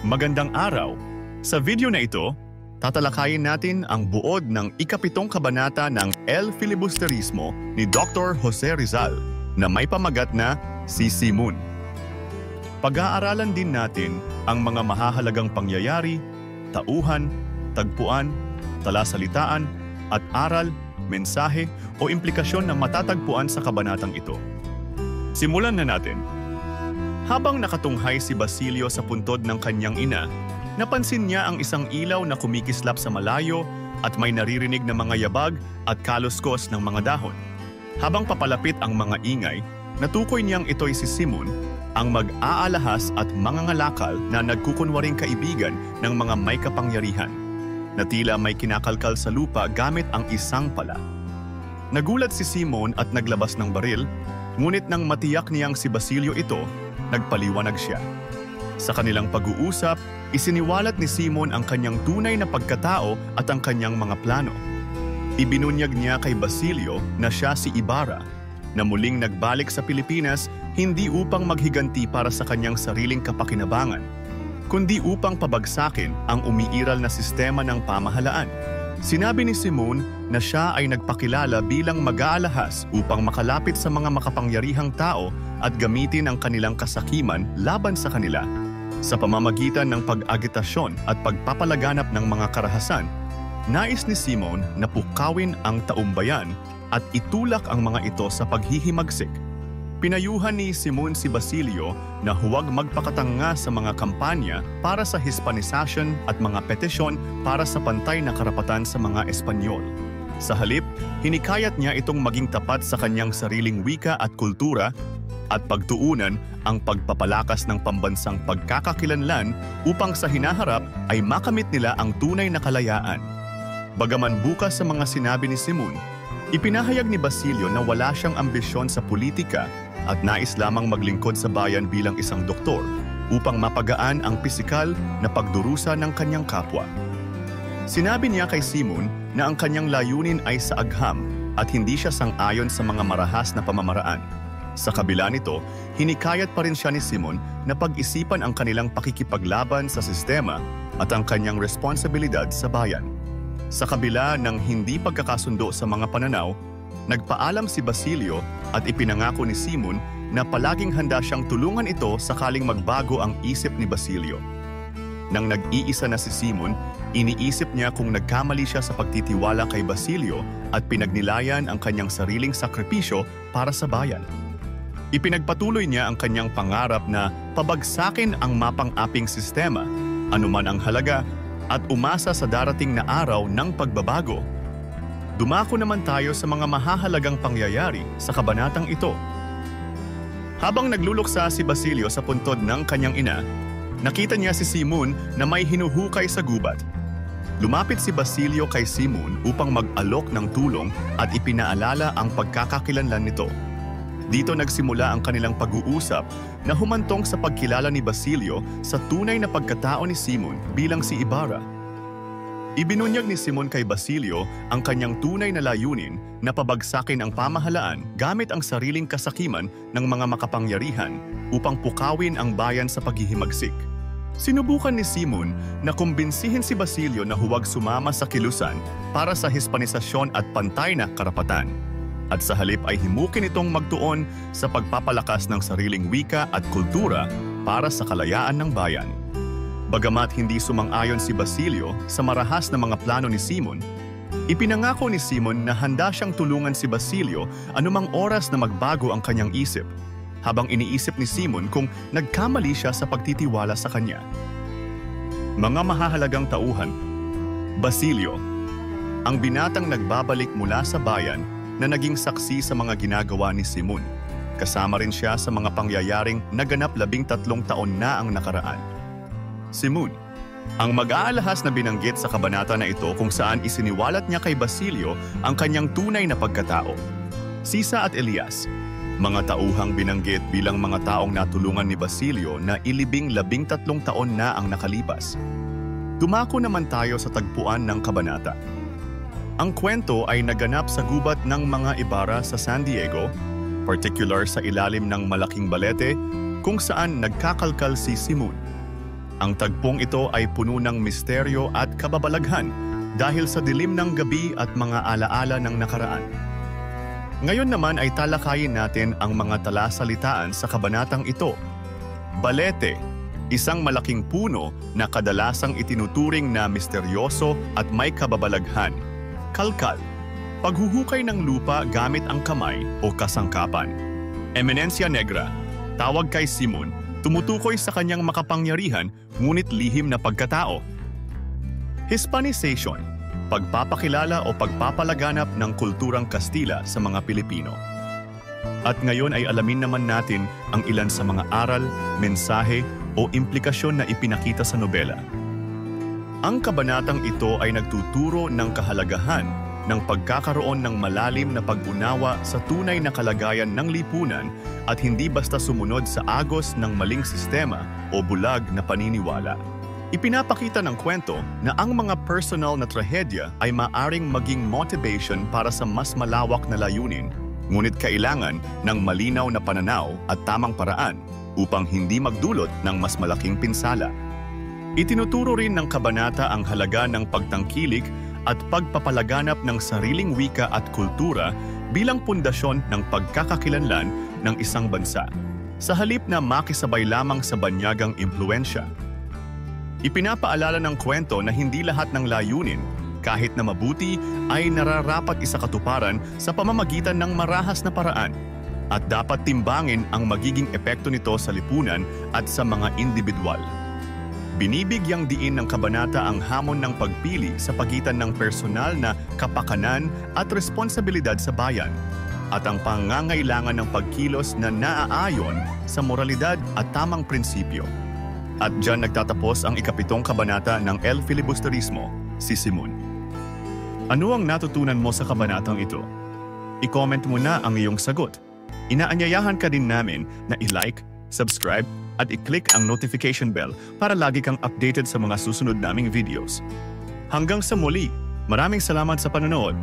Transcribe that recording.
Magandang araw! Sa video na ito, tatalakayin natin ang buod ng ikapitong kabanata ng El Filibusterismo ni Dr. Jose Rizal na may pamagat na si Simun. Pag-aaralan din natin ang mga mahahalagang pangyayari, tauhan, tagpuan, talasalitaan, at aral, mensahe o implikasyon na matatagpuan sa kabanatang ito. Simulan na natin. Habang nakatunghay si Basilio sa puntod ng kanyang ina, napansin niya ang isang ilaw na kumikislap sa malayo at may naririnig na mga yabag at kaluskos ng mga dahon. Habang papalapit ang mga ingay, natukoy niyang ito'y si Simon, ang mag-aalahas at mangangalakal na nagkukunwaring kaibigan ng mga may kapangyarihan, na tila may kinakalkal sa lupa gamit ang isang pala. Nagulat si Simon at naglabas ng baril, ngunit nang matiyak niyang si Basilio ito, nagpaliwanag siya. Sa kanilang pag-uusap, isiniwalat ni Simon ang kanyang tunay na pagkatao at ang kanyang mga plano. Ibinunyag niya kay Basilio na siya si Ibarra, na muling nagbalik sa Pilipinas hindi upang maghiganti para sa kanyang sariling kapakinabangan, kundi upang pabagsakin ang umiiral na sistema ng pamahalaan. Sinabi ni Simon na siya ay nagpakilala bilang mag-aalahas upang makalapit sa mga makapangyarihang tao at gamitin ang kanilang kasakiman laban sa kanila. Sa pamamagitan ng pag-agitasyon at pagpapalaganap ng mga karahasan, nais ni Simon na pukawin ang taumbayan at itulak ang mga ito sa paghihimagsik. Pinayuhan ni Simon si Basilio na huwag magpakatanga sa mga kampanya para sa Hispanisasyon at mga petisyon para sa pantay na karapatan sa mga Espanyol. Sa halip, hinikayat niya itong maging tapat sa kanyang sariling wika at kultura at pagtuunan ang pagpapalakas ng pambansang pagkakakilanlan upang sa hinaharap ay makamit nila ang tunay na kalayaan. Bagaman bukas sa mga sinabi ni Simon, ipinahayag ni Basilio na wala siyang ambisyon sa politika at nais lamang maglingkod sa bayan bilang isang doktor upang mapagaan ang pisikal na pagdurusa ng kanyang kapwa. Sinabi niya kay Simon na ang kanyang layunin ay sa agham at hindi siya sang-ayon sa mga marahas na pamamaraan. Sa kabila nito, hinikayat pa rin siya ni Simon na pag-isipan ang kanilang pakikipaglaban sa sistema at ang kanyang responsibilidad sa bayan. Sa kabila ng hindi pagkakasundo sa mga pananaw, nagpaalam si Basilio at ipinangako ni Simon na palaging handa siyang tulungan ito sakaling magbago ang isip ni Basilio. Nang nag-iisa na si Simon, iniisip niya kung nagkamali siya sa pagtitiwala kay Basilio at pinagnilayan ang kanyang sariling sakripisyo para sa bayan. Ipinagpatuloy niya ang kanyang pangarap na pabagsakin ang mapang-aping sistema, anuman ang halaga, at umasa sa darating na araw ng pagbabago. Dumako naman tayo sa mga mahahalagang pangyayari sa kabanatang ito. Habang nagluluksa si Basilio sa puntod ng kanyang ina, nakita niya si Simon na may hinuhukay sa gubat. Lumapit si Basilio kay Simon upang mag-alok ng tulong at ipinaalala ang pagkakakilanlan nito. Dito nagsimula ang kanilang pag-uusap na humantong sa pagkilala ni Basilio sa tunay na pagkatao ni Simon bilang si Ibarra. Ibinunyag ni Simon kay Basilio ang kanyang tunay na layunin na pabagsakin ang pamahalaan gamit ang sariling kasakiman ng mga makapangyarihan upang pukawin ang bayan sa paghihimagsik. Sinubukan ni Simon na kumbinsihin si Basilio na huwag sumama sa kilusan para sa Hispanisasyon at pantay na karapatan. At sa halip ay himukin itong magtuon sa pagpapalakas ng sariling wika at kultura para sa kalayaan ng bayan. Bagamat hindi sumang-ayon si Basilio sa marahas na mga plano ni Simon, ipinangako ni Simon na handa siyang tulungan si Basilio anumang oras na magbago ang kanyang isip, habang iniisip ni Simon kung nagkamali siya sa pagtitiwala sa kanya. Mga mahahalagang tauhan. Basilio, ang binatang nagbabalik mula sa bayan na naging saksi sa mga ginagawa ni Simon. Kasama rin siya sa mga pangyayaring naganap 13 taon na ang nakaraan. Simon, ang mag-aalahas na binanggit sa kabanata na ito kung saan isiniwalat niya kay Basilio ang kanyang tunay na pagkatao. Sisa at Elias, mga tauhang binanggit bilang mga taong natulungan ni Basilio na ilibing 13 taon na ang nakalipas. Dumako naman tayo sa tagpuan ng kabanata. Ang kwento ay naganap sa gubat ng mga Ibarra sa San Diego, particular sa ilalim ng malaking balete kung saan nagkakalkal si Simon. Ang tagpong ito ay puno ng misteryo at kababalaghan dahil sa dilim ng gabi at mga alaala ng nakaraan. Ngayon naman ay talakayin natin ang mga talasalitaan sa kabanatang ito. Balete, isang malaking puno na kadalasang itinuturing na misteryoso at may kababalaghan. Kalkal, paghuhukay ng lupa gamit ang kamay o kasangkapan. Eminencia negra, tawag kay Simon, tumutukoy sa kanyang makapangyarihan ngunit lihim na pagkatao. Hispanization, pagpapakilala o pagpapalaganap ng kulturang Kastila sa mga Pilipino. At ngayon ay alamin naman natin ang ilan sa mga aral, mensahe o implikasyon na ipinakita sa nobela. Ang kabanatang ito ay nagtuturo ng kahalagahan ng pagkakaroon ng malalim na pag-unawa sa tunay na kalagayan ng lipunan at hindi basta sumunod sa agos ng maling sistema o bulag na paniniwala. Ipinapakita ng kwento na ang mga personal na trahedya ay maaring maging motivation para sa mas malawak na layunin, ngunit kailangan ng malinaw na pananaw at tamang paraan upang hindi magdulot ng mas malaking pinsala. Itinuturo rin ng kabanata ang halaga ng pagtangkilik at pagpapalaganap ng sariling wika at kultura bilang pundasyon ng pagkakakilanlan ng isang bansa, sa halip na makisabay lamang sa banyagang impluensya. Ipinapaalala ng kwento na hindi lahat ng layunin, kahit na mabuti, ay nararapat isakatuparan sa pamamagitan ng marahas na paraan at dapat timbangin ang magiging epekto nito sa lipunan at sa mga individual. Binibigyang diin ng kabanata ang hamon ng pagpili sa pagitan ng personal na kapakanan at responsibilidad sa bayan at ang pangangailangan ng pagkilos na naaayon sa moralidad at tamang prinsipyo. At diyan nagtatapos ang ikapitong kabanata ng El Filibusterismo, si Simon. Ano ang natutunan mo sa kabanatang ito? I-comment mo na ang iyong sagot. Inaanyayahan ka din namin na i-like, subscribe, at i-click ang notification bell para lagi kang updated sa mga susunod naming videos. Hanggang sa muli, maraming salamat sa panonood.